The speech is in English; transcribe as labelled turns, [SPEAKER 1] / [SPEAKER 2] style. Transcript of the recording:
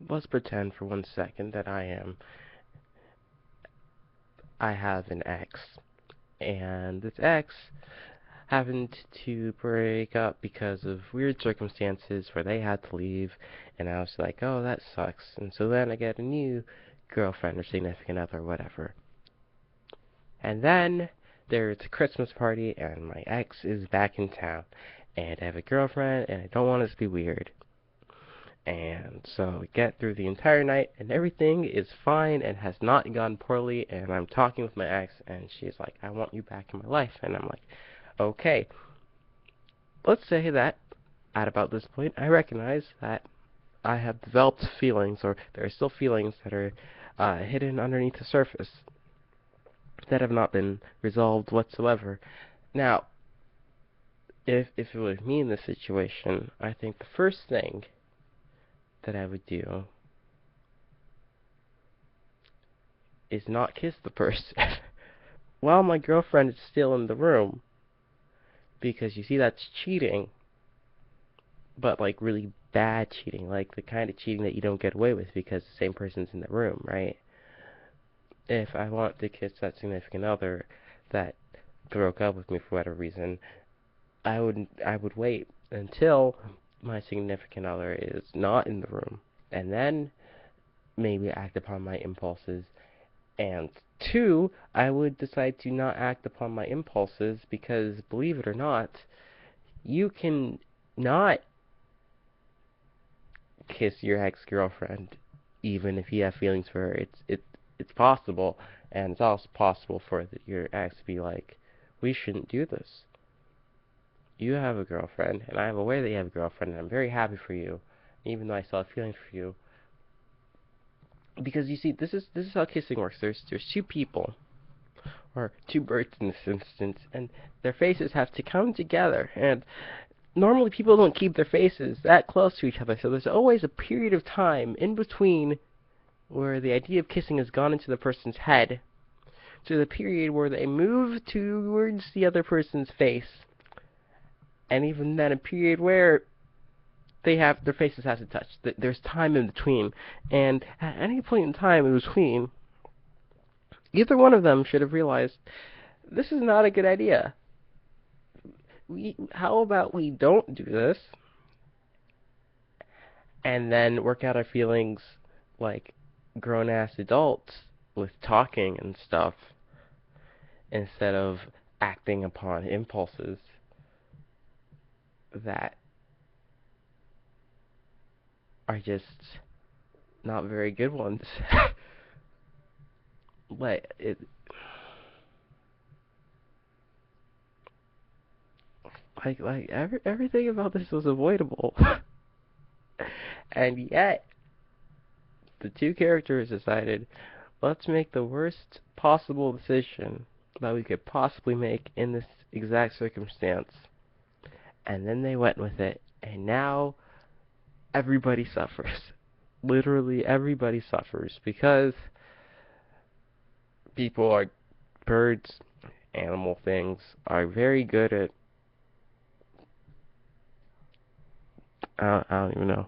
[SPEAKER 1] let's pretend for 1 second that I have an ex, and this ex happened to break up because of weird circumstances where they had to leave, and I was like, oh, that sucks. And so then I get a new girlfriend or significant other or whatever. And then there's a Christmas party, and my ex is back in town, and I have a girlfriend, and I don't want it to be weird. And so we get through the entire night, and everything is fine and has not gone poorly, and I'm talking with my ex, and she's like, I want you back in my life. And I'm like, okay, let's say that at about this point, I recognize that I have developed feelings, or there are still feelings that are hidden underneath the surface that have not been resolved whatsoever. Now, if it was me in this situation, I think the first thing that I would do is not kiss the person while my girlfriend is still in the room, because you see that's cheating, but like really bad cheating, like the kind of cheating that you don't get away with because the same person's in the room, right? If I want to kiss that significant other that broke up with me for whatever reason, I would wait until my significant other is not in the room, and then maybe act upon my impulses. And two, I would decide to not act upon my impulses because, believe it or not, you can not kiss your ex-girlfriend even if you have feelings for her. It's possible, and it's also possible for your ex to be like, we shouldn't do this. You have a girlfriend, and I am aware that you have a girlfriend, and I'm very happy for you, even though I still have feelings for you. Because you see, this is how kissing works. There's two people, or two birds in this instance, and their faces have to come together. And normally people don't keep their faces that close to each other, so there's always a period of time in between where the idea of kissing has gone into the person's head to the period where they move towards the other person's face, and even then a period where their faces have to touch. There's time in between, and at any point in time in between, either one of them should have realized this is not a good idea. How about we don't do this, and then work out our feelings like grown-ass adults with talking and stuff, instead of acting upon impulses that are just not very good ones. like it, everything about this was avoidable, and yet the two characters decided, let's make the worst possible decision that we could possibly make in this exact circumstance. And then they went with it, and now everybody suffers. Literally everybody suffers because people are birds, animal things are very good at I don't even know.